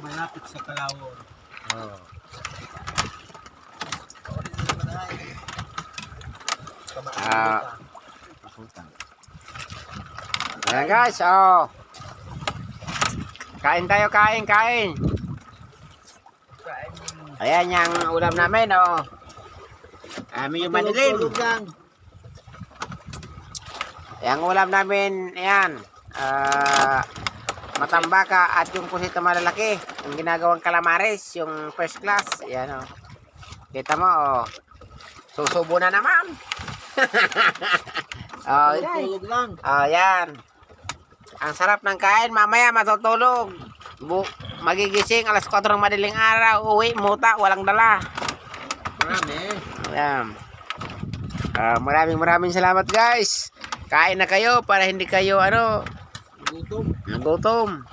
Malapit sa Kalawon. Oh. Ayan guys, oh. Kain tayo, kain. Ayan yung ulam namin, oh. Amin yung madilim. Tulog lang. Yang ulam namin, ayan, matambaka at yung pusit na malalaki. Yung ginagawang calamares, yung first class. Ayan, oh. Kita mo, oh. Susubo na naman. Oh, Tulog lang. oh, yan. Ang sarap ng kain, mamaya matutulog. Magigising alas 4 ng madaling araw, uwi, muta, walang dala. Marami. Ayan. Maraming salamat guys. Kain na kayo para hindi kayo Gutom. nagutom.